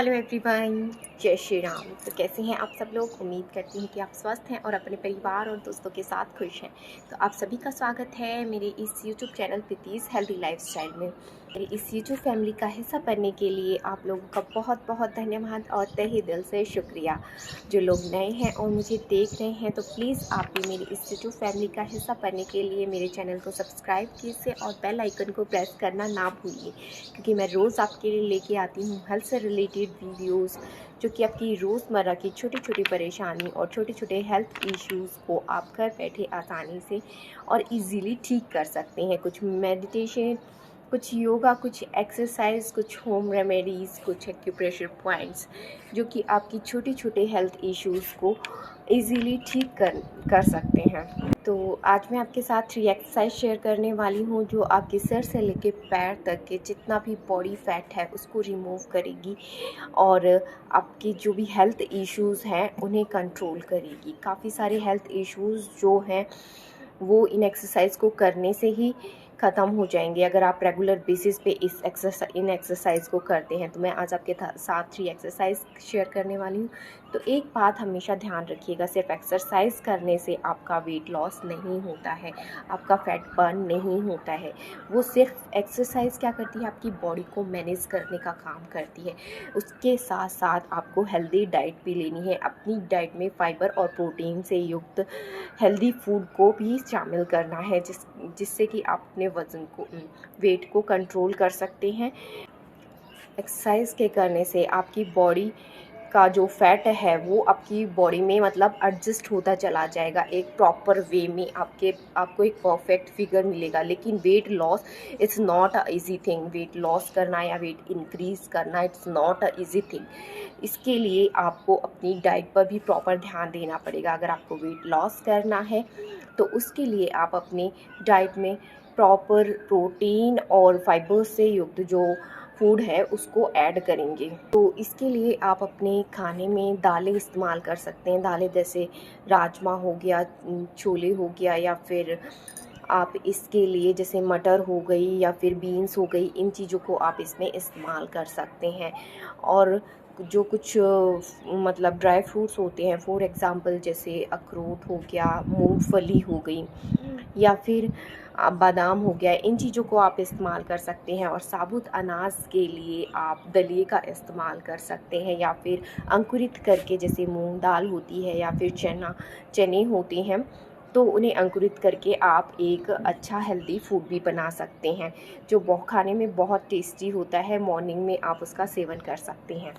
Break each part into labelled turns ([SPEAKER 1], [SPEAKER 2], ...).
[SPEAKER 1] Hello everyone, जय श्री राम। तो कैसे हैं आप सब लोग। उम्मीद करती हूँ कि आप स्वस्थ हैं और अपने परिवार और दोस्तों के साथ खुश हैं। तो आप सभी का स्वागत है मेरे इस यूट्यूब चैनल प्रीतीज़ हेल्दी लाइफस्टाइल में। मेरी इस यूट्यूब फैमिली का हिस्सा बनने के लिए आप लोगों का बहुत बहुत धन्यवाद और तहे दिल से शुक्रिया। जो लोग नए हैं और मुझे देख रहे हैं तो प्लीज़ आप भी मेरी इस यूट्यूब फैमिली का हिस्सा बनने के लिए मेरे चैनल को सब्सक्राइब कीजिए और बेल आइकन को प्रेस करना ना भूलिए, क्योंकि मैं रोज़ आपके लिए लेके आती हूँ हेल्थ से रिलेटेड वीडियोस जो कि आपकी रोज़मर्रा की छोटी छोटी परेशानी और छोटे छोटे हेल्थ इश्यूज़ को आप घर बैठे आसानी से और इजीली ठीक कर सकते हैं। कुछ मेडिटेशन, कुछ योगा, कुछ एक्सरसाइज, कुछ होम रेमेडीज़, कुछ एक्यूप्रेशर पॉइंट्स जो कि आपकी छोटे छोटे हेल्थ इश्यूज़ को इजीली ठीक कर सकते हैं। तो आज मैं आपके साथ 3 एक्सरसाइज शेयर करने वाली हूँ जो आपके सर से लेके पैर तक के जितना भी बॉडी फैट है उसको रिमूव करेगी और आपकी जो भी हेल्थ इश्यूज़ हैं उन्हें कंट्रोल करेगी। काफ़ी सारे हेल्थ इश्यूज़ जो हैं वो इन एक्सरसाइज को करने से ही ख़त्म हो जाएंगे अगर आप रेगुलर बेसिस पे इन एक्सरसाइज को करते हैं। तो मैं आज आपके साथ 3 एक्सरसाइज शेयर करने वाली हूँ। तो एक बात हमेशा ध्यान रखिएगा, सिर्फ एक्सरसाइज करने से आपका वेट लॉस नहीं होता है, आपका फैट बर्न नहीं होता है। वो सिर्फ एक्सरसाइज क्या करती है, आपकी बॉडी को मैनेज करने का काम करती है। उसके साथ साथ आपको हेल्दी डाइट भी लेनी है। अपनी डाइट में फाइबर और प्रोटीन से युक्त हेल्दी फूड को भी शामिल करना है जिससे कि आप अपने वज़न को वेट को कंट्रोल कर सकते हैं। एक्सरसाइज के करने से आपकी बॉडी का जो फैट है वो आपकी बॉडी में मतलब एडजस्ट होता चला जाएगा। एक प्रॉपर वे में आपको एक परफेक्ट फिगर मिलेगा। लेकिन weight loss it's not a easy thing. Weight loss करना या वेट इंक्रीज़ करना it's not a easy thing. इसके लिए आपको अपनी डाइट पर भी प्रॉपर ध्यान देना पड़ेगा। अगर आपको वेट लॉस करना है तो उसके लिए आप अपनी डाइट में प्रॉपर प्रोटीन और फाइबर से युक्त जो फूड है उसको ऐड करेंगे। तो इसके लिए आप अपने खाने में दालें इस्तेमाल कर सकते हैं। दालें जैसे राजमा हो गया, छोले हो गया, या फिर आप इसके लिए जैसे मटर हो गई या फिर बीन्स हो गई, इन चीज़ों को आप इसमें इस्तेमाल कर सकते हैं। और जो कुछ मतलब ड्राई फ्रूट्स होते हैं, फॉर एग्ज़ाम्पल जैसे अखरोट हो गया, मूंगफली हो गई या फिर बादाम हो गया, इन चीज़ों को आप इस्तेमाल कर सकते हैं। और साबुत अनाज के लिए आप दलिए का इस्तेमाल कर सकते हैं या फिर अंकुरित करके, जैसे मूंग दाल होती है या फिर चने होते हैं, तो उन्हें अंकुरित करके आप एक अच्छा हेल्दी फूड भी बना सकते हैं जो खाने में बहुत टेस्टी होता है। मॉर्निंग में आप उसका सेवन कर सकते हैं।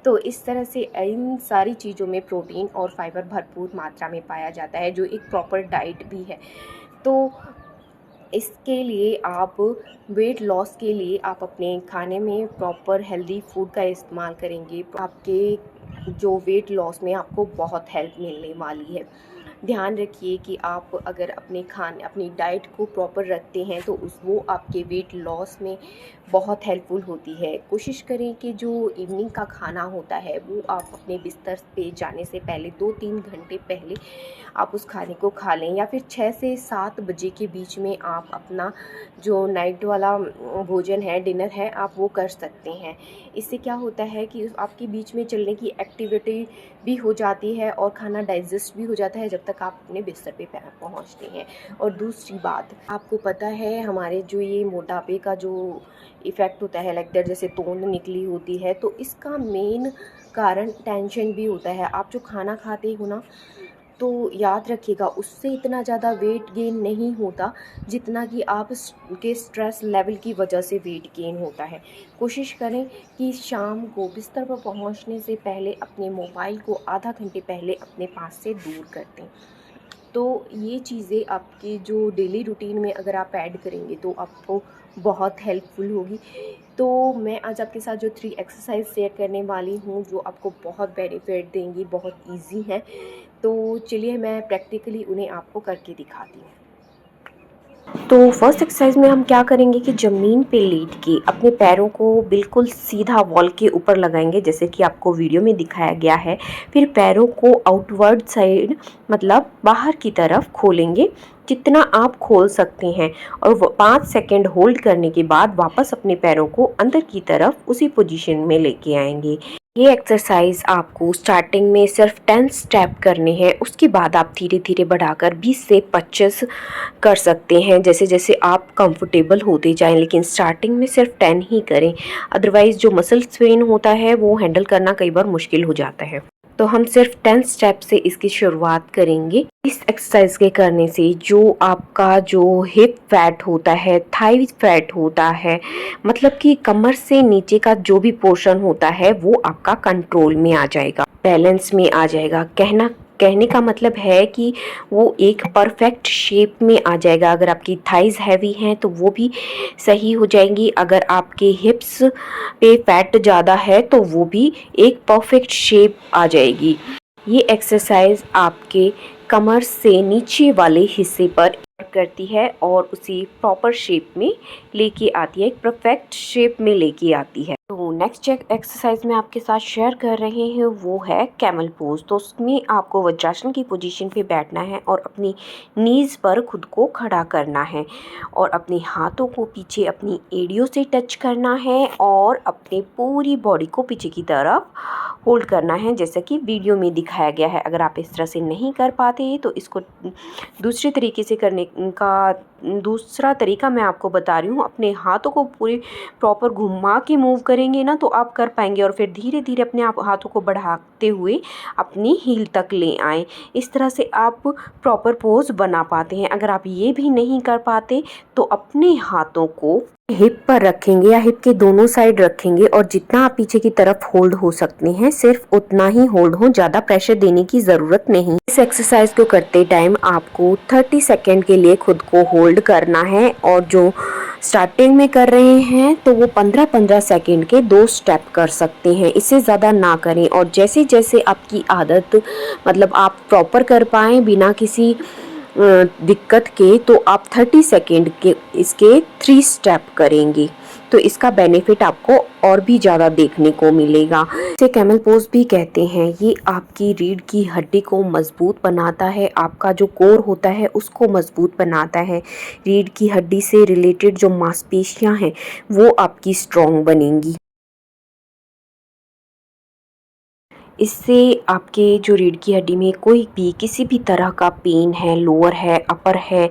[SPEAKER 1] तो इस तरह से इन सारी चीज़ों में प्रोटीन और फाइबर भरपूर मात्रा में पाया जाता है जो एक प्रॉपर डाइट भी है। तो इसके लिए आप वेट लॉस के लिए आप अपने खाने में प्रॉपर हेल्दी फूड का इस्तेमाल करेंगे, आपके जो वेट लॉस में आपको बहुत हेल्प मिलने वाली है। ध्यान रखिए कि आप अगर अपनी डाइट को प्रॉपर रखते हैं तो वो आपके वेट लॉस में बहुत हेल्पफुल होती है। कोशिश करें कि जो इवनिंग का खाना होता है वो आप अपने बिस्तर पे जाने से पहले 2-3 घंटे पहले आप उस खाने को खा लें, या फिर 6 से 7 बजे के बीच में आप अपना जो नाइट वाला भोजन है, डिनर है, आप वो कर सकते हैं। इससे क्या होता है कि आपके बीच में चलने की एक्टिविटी भी हो जाती है और खाना डाइजेस्ट भी हो जाता है जब तक आप अपने बिस्तर पे पहुंचते हैं। और दूसरी बात, आपको पता है हमारे जो ये मोटापे का जो इफ़ेक्ट होता है, लाइक दैट जैसे तोंद निकली होती है, तो इसका मेन कारण टेंशन भी होता है। आप जो खाना खाते हो ना, तो याद रखिएगा उससे इतना ज़्यादा वेट गेन नहीं होता जितना कि आप के स्ट्रेस लेवल की वजह से वेट गेन होता है। कोशिश करें कि शाम को बिस्तर पर पहुंचने से पहले अपने मोबाइल को आधा घंटे पहले अपने पास से दूर कर दें। तो ये चीज़ें आपके जो डेली रूटीन में अगर आप ऐड करेंगे तो आपको बहुत हेल्पफुल होगी। तो मैं आज आपके साथ जो 3 एक्सरसाइज शेयर करने वाली हूँ जो आपको बहुत बेनिफिट देंगी, बहुत इजी हैं। तो चलिए मैं प्रैक्टिकली उन्हें आपको करके दिखाती हूँ। तो फर्स्ट एक्सरसाइज में हम क्या करेंगे कि ज़मीन पे लेट के अपने पैरों को बिल्कुल सीधा वॉल के ऊपर लगाएंगे, जैसे कि आपको वीडियो में दिखाया गया है। फिर पैरों को आउटवर्ड साइड मतलब बाहर की तरफ खोलेंगे जितना आप खोल सकते हैं, और 5 सेकेंड होल्ड करने के बाद वापस अपने पैरों को अंदर की तरफ उसी पोजीशन में लेके आएंगे। ये एक्सरसाइज आपको स्टार्टिंग में सिर्फ 10 स्टेप करने हैं, उसके बाद आप धीरे धीरे बढ़ाकर 20 से 25 कर सकते हैं जैसे जैसे आप कंफर्टेबल होते जाएं, लेकिन स्टार्टिंग में सिर्फ 10 ही करें। अदरवाइज़ जो मसल स्ट्रेन होता है वो हैंडल करना कई बार मुश्किल हो जाता है। तो हम सिर्फ 10 स्टेप से इसकी शुरुआत करेंगे। इस एक्सरसाइज के करने से जो आपका जो हिप फैट होता है, थाई फैट होता है, मतलब कि कमर से नीचे का जो भी पोर्शन होता है वो आपका कंट्रोल में आ जाएगा, बैलेंस में आ जाएगा। कहने का मतलब है कि वो एक परफेक्ट शेप में आ जाएगा। अगर आपकी थाइज हैवी हैं तो वो भी सही हो जाएंगी, अगर आपके हिप्स पे फैट ज़्यादा है तो वो भी एक परफेक्ट शेप आ जाएगी। ये एक्सरसाइज आपके कमर से नीचे वाले हिस्से पर करती है और उसी प्रॉपर शेप में लेके आती है, एक परफेक्ट शेप में लेके आती है। तो नेक्स्ट एक्सरसाइज में आपके साथ शेयर कर रहे हैं वो है कैमल पोज। तो उसमें आपको वज्रासन की पोजीशन पे बैठना है और अपनी नीज पर खुद को खड़ा करना है और अपने हाथों को पीछे अपनी एड़ियों से टच करना है और अपने पूरी बॉडी को पीछे की तरफ होल्ड करना है जैसा कि वीडियो में दिखाया गया है। अगर आप इस तरह से नहीं कर पाते तो इसको दूसरे तरीके से करने का दूसरा तरीका मैं आपको बता रही हूँ। अपने हाथों को पूरी प्रॉपर घुमा के मूव करेंगे ना तो आप कर पाएंगे और फिर धीरे धीरे अपने आप हाथों को बढ़ाते हुए अपनी हील तक ले आएँ। इस तरह से आप प्रॉपर पोज बना पाते हैं। अगर आप ये भी नहीं कर पाते तो अपने हाथों को हिप पर रखेंगे या हिप के दोनों साइड रखेंगे और जितना आप पीछे की तरफ होल्ड हो सकते हैं सिर्फ उतना ही होल्ड हो, ज़्यादा प्रेशर देने की ज़रूरत नहीं। इस एक्सरसाइज को करते टाइम आपको 30 सेकेंड के लिए खुद को होल्ड करना है और जो स्टार्टिंग में कर रहे हैं तो वो 15-15 सेकेंड के 2 स्टेप कर सकते हैं, इससे ज़्यादा ना करें। और जैसे जैसे आपकी आदत मतलब आप प्रॉपर कर पाएँ बिना किसी दिक्कत के तो आप 30 सेकेंड के इसके 3 स्टेप करेंगे तो इसका बेनिफिट आपको और भी ज़्यादा देखने को मिलेगा। इसे कैमल पोज भी कहते हैं। ये आपकी रीढ़ की हड्डी को मजबूत बनाता है, आपका जो कोर होता है उसको मजबूत बनाता है। रीढ़ की हड्डी से रिलेटेड जो मांसपेशियां हैं वो आपकी स्ट्रॉन्ग बनेंगी। इससे आपके जो रीढ़ की हड्डी में कोई भी किसी भी तरह का पेन है, लोअर है, अपर है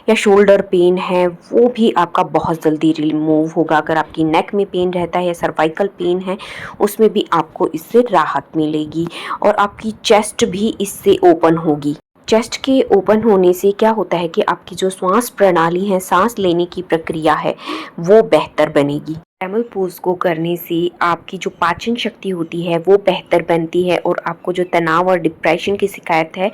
[SPEAKER 1] या शोल्डर पेन है, वो भी आपका बहुत जल्दी रिमूव होगा। अगर आपकी नेक में पेन रहता है या सर्वाइकल पेन है उसमें भी आपको इससे राहत मिलेगी और आपकी चेस्ट भी इससे ओपन होगी। चेस्ट के ओपन होने से क्या होता है कि आपकी जो श्वास प्रणाली है, सांस लेने की प्रक्रिया है, वो बेहतर बनेगी। कैमल पोज को करने से आपकी जो पाचन शक्ति होती है वो बेहतर बनती है और आपको जो तनाव और डिप्रेशन की शिकायत है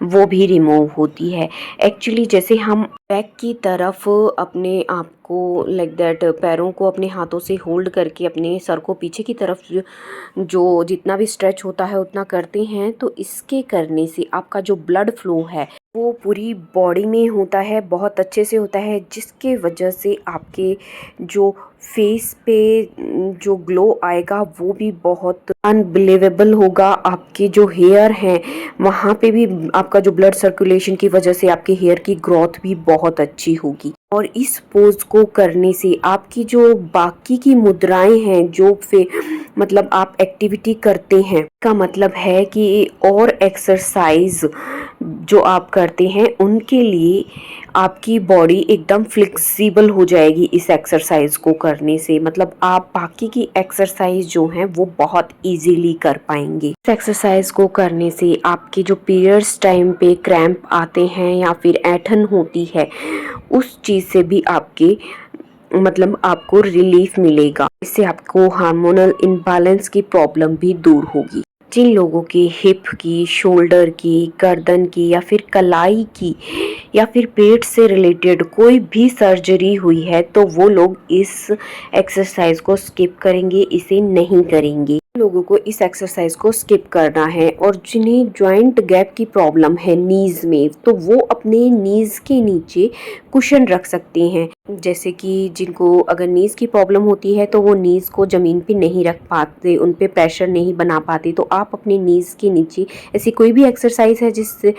[SPEAKER 1] वो भी रिमूव होती है। एक्चुअली जैसे हम बैक की तरफ अपने आप को लाइक दैट पैरों को अपने हाथों से होल्ड करके अपने सर को पीछे की तरफ जो जितना भी स्ट्रेच होता है उतना करते हैं तो इसके करने से आपका जो ब्लड फ्लो है वो पूरी बॉडी में होता है, बहुत अच्छे से होता है, जिसके वजह से आपके जो फेस पे जो ग्लो आएगा वो भी बहुत अनबिलीवेबल होगा। आपके जो हेयर हैं वहाँ पे भी आपका जो ब्लड सर्कुलेशन की वजह से आपके हेयर की ग्रोथ भी बहुत अच्छी होगी। और इस पोज को करने से आपकी जो बाकी की मुद्राएं हैं जो मतलब आप एक्टिविटी करते हैं का मतलब है कि और एक्सरसाइज जो आप करते हैं उनके लिए आपकी बॉडी एकदम फ्लेक्सिबल हो जाएगी इस एक्सरसाइज को करने से। मतलब आप बाकी की एक्सरसाइज जो हैं वो बहुत इजीली कर पाएंगे। इस एक्सरसाइज को करने से आपके जो पीरियड्स टाइम पे क्रैम्प आते हैं या फिर ऐंठन होती है उस चीज़ से भी आपके मतलब आपको रिलीफ मिलेगा। इससे आपको हार्मोनल इम्बैलेंस की प्रॉब्लम भी दूर होगी। जिन लोगों की हिप की, शोल्डर की, गर्दन की या फिर कलाई की या फिर पेट से रिलेटेड कोई भी सर्जरी हुई है तो वो लोग इस एक्सरसाइज को स्किप करेंगे, इसे नहीं करेंगे। लोगों को इस एक्सरसाइज को स्किप करना है। और जिन्हें जॉइंट गैप की प्रॉब्लम है नीज में तो वो अपने नीज के नीचे कुशन रख सकते हैं। जैसे कि जिनको अगर नीज की प्रॉब्लम होती है तो वो नीज को ज़मीन पे नहीं रख पाते, उन पे प्रेशर नहीं बना पाते, तो आप अपने नीज के नीचे ऐसी कोई भी एक्सरसाइज है जिससे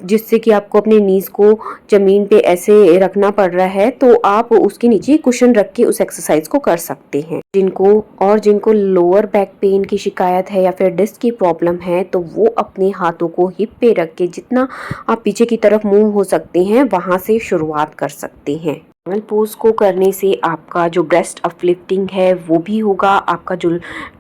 [SPEAKER 2] जिससे कि आपको अपने नीज़ को ज़मीन पे ऐसे रखना पड़ रहा है, तो आप उसके नीचे कुशन रख के उस एक्सरसाइज को कर सकते हैं। जिनको लोअर बैक पेन की शिकायत है या फिर डिस्क की प्रॉब्लम है, तो वो अपने हाथों को हिप पे रख के जितना आप पीछे की तरफ मूव हो सकते हैं वहाँ से शुरुआत कर सकते हैं। एंगल पोज को करने से आपका जो ब्रेस्ट अपलिफ्टिंग है वो भी होगा, आपका जो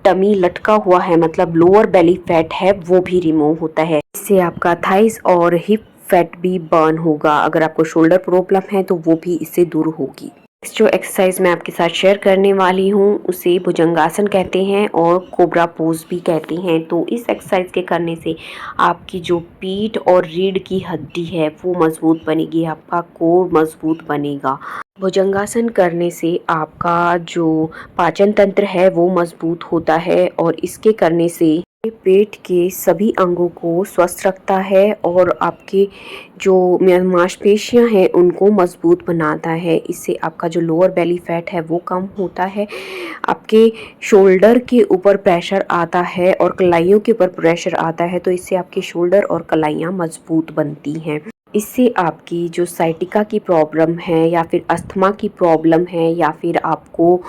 [SPEAKER 2] टमी लटका हुआ है मतलब लोअर बेली फैट है वो भी रिमूव होता है। इससे आपका थाइस और हिप फैट भी बर्न होगा। अगर आपको शोल्डर प्रॉब्लम है तो वो भी इससे दूर होगी। जो एक्सरसाइज मैं आपके साथ शेयर करने वाली हूँ उसे भुजंगासन कहते हैं और कोबरा पोज भी कहते हैं। तो इस एक्सरसाइज के करने से आपकी जो पीठ और रीढ़ की हड्डी है वो मजबूत बनेगी, आपका कोर मजबूत बनेगा। भुजंगासन करने से आपका जो पाचन तंत्र है वो मजबूत होता है और इसके करने से पेट के सभी अंगों को स्वस्थ रखता है और आपके जो मांसपेशियां हैं उनको मजबूत बनाता है। इससे आपका जो लोअर बेली फैट है वो कम होता है, आपके शोल्डर के ऊपर प्रेशर आता है और कलाइयों के ऊपर प्रेशर आता है, तो इससे आपके शोल्डर और कलाइयाँ मजबूत बनती हैं। इससे आपकी जो साइटिका की प्रॉब्लम है या फिर अस्थमा की प्रॉब्लम है या फिर आपको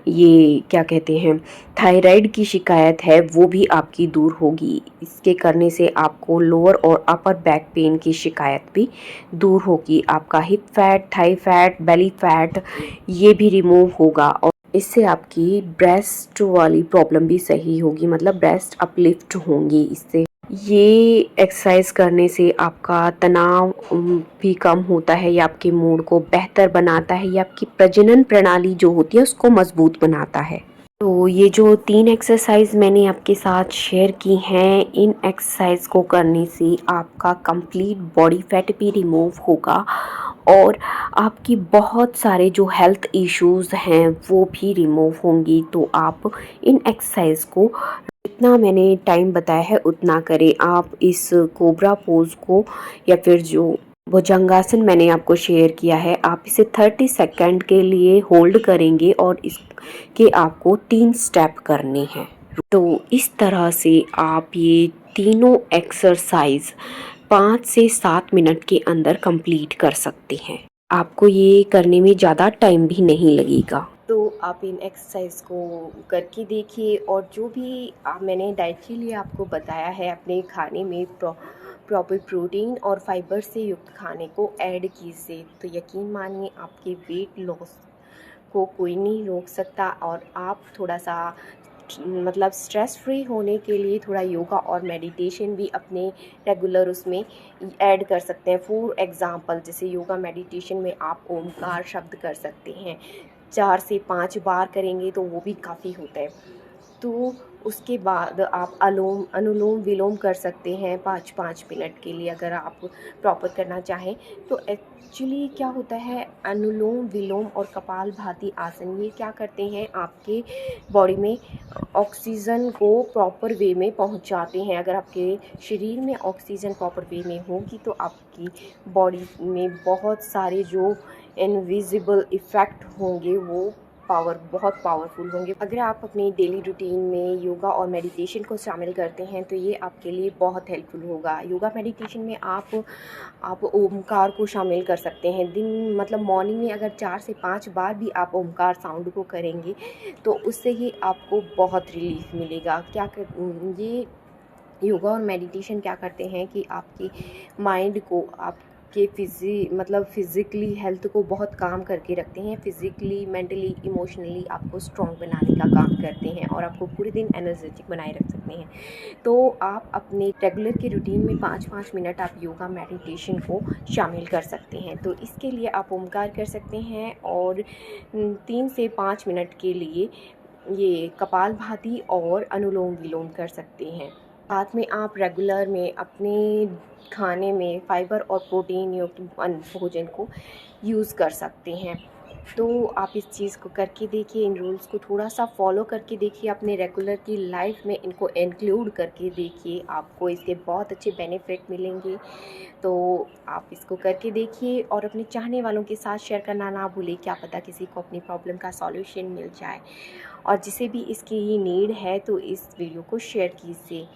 [SPEAKER 2] ये क्या कहते हैं थायराइड की शिकायत है वो भी आपकी दूर होगी। इसके करने से आपको लोअर और अपर बैक पेन की शिकायत भी दूर होगी। आपका hip fat, Thai fat, belly fat ये भी रिमूव होगा और इससे आपकी ब्रेस्ट वाली प्रॉब्लम भी सही होगी, मतलब ब्रेस्ट अपलिफ्ट होंगी। इससे ये एक्सरसाइज करने से आपका तनाव भी कम होता है, ये आपके मूड को बेहतर बनाता है, ये आपकी प्रजनन प्रणाली जो होती है उसको मजबूत बनाता है। तो ये जो 3 एक्सरसाइज मैंने आपके साथ शेयर की हैं, इन एक्सरसाइज को करने से आपका कंप्लीट बॉडी फैट भी रिमूव होगा और आपकी बहुत सारे जो हेल्थ इश्यूज़ हैं वो भी रिमूव होंगी। तो आप इन एक्सरसाइज को जितना मैंने टाइम बताया है उतना करें। आप इस कोबरा पोज को या फिर जो भुजंगासन मैंने आपको शेयर किया है, आप इसे 30 सेकंड के लिए होल्ड करेंगे और इसके आपको 3 स्टेप करने हैं। तो इस तरह से आप ये तीनों एक्सरसाइज 5 से 7 मिनट के अंदर कंप्लीट कर सकते हैं। आपको ये करने में ज़्यादा टाइम भी नहीं लगेगा।
[SPEAKER 1] तो आप इन एक्सरसाइज को करके देखिए और जो भी मैंने डाइट के लिए आपको बताया है अपने खाने में प्रॉपर प्रोटीन और फाइबर से युक्त खाने को ऐड कीजिए, तो यकीन मानिए आपके वेट लॉस को कोई नहीं रोक सकता। और आप थोड़ा सा मतलब स्ट्रेस फ्री होने के लिए थोड़ा योगा और मेडिटेशन भी अपने रेगुलर उसमें ऐड कर सकते हैं। फॉर एग्ज़ाम्पल जैसे योगा मेडिटेशन में आप ओमकार शब्द कर सकते हैं, 4 से 5 बार करेंगे तो वो भी काफ़ी होता है। तो उसके बाद आप अनुलोम विलोम कर सकते हैं 5-5 मिनट के लिए अगर आप प्रॉपर करना चाहें। तो एक्चुअली क्या होता है, अनुलोम विलोम और कपालभाति आसन ये क्या करते हैं, आपके बॉडी में ऑक्सीजन को प्रॉपर वे में पहुंचाते हैं। अगर आपके शरीर में ऑक्सीजन प्रॉपर वे में होगी तो आपकी बॉडी में बहुत सारे जो इनविजिबल इफ़ेक्ट होंगे वो बहुत पावरफुल होंगे। अगर आप अपनी डेली रूटीन में योगा और मेडिटेशन को शामिल करते हैं तो ये आपके लिए बहुत हेल्पफुल होगा। योगा मेडिटेशन में आप ओमकार को शामिल कर सकते हैं। दिन मतलब मॉर्निंग में अगर 4 से 5 बार भी आप ओमकार साउंड को करेंगे तो उससे ही आपको बहुत रिलीफ मिलेगा। ये योगा और मेडिटेशन क्या करते हैं कि आपकी माइंड को आपके फिज़िकली हेल्थ को बहुत काम करके रखते हैं। फिज़िकली, मेंटली, इमोशनली आपको स्ट्रॉन्ग बनाने का काम करते हैं और आपको पूरे दिन एनर्जेटिक बनाए रख सकते हैं। तो आप अपने रेगुलर के रूटीन में 5-5 मिनट आप योगा मेडिटेशन को शामिल कर सकते हैं। तो इसके लिए आप ओमकार कर सकते हैं और 3 से 5 मिनट के लिए ये कपालभाति और अनुलोम विलोम कर सकते हैं। साथ में आप रेगुलर में अपने खाने में फाइबर और प्रोटीन युक्त भोजन को यूज़ कर सकते हैं। तो आप इस चीज़ को करके देखिए, इन रूल्स को थोड़ा सा फॉलो करके देखिए, अपने रेगुलर की लाइफ में इनको इंक्लूड करके देखिए, आपको इसके बहुत अच्छे बेनिफिट मिलेंगे। तो आप इसको करके देखिए और अपने चाहने वालों के साथ शेयर करना ना भूलें, क्या पता किसी को अपनी प्रॉब्लम का सॉल्यूशन मिल जाए। और जिसे भी इसकी नीड है तो इस वीडियो को शेयर कीजिए।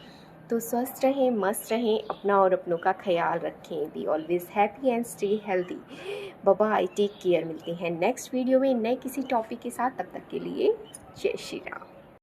[SPEAKER 1] तो स्वस्थ रहें, मस्त रहें, अपना और अपनों का ख्याल रखें। Be always happy and stay healthy. Bye bye, take care. मिलते हैं नेक्स्ट वीडियो में नए किसी टॉपिक के साथ। तब तक के लिए जय श्री राम।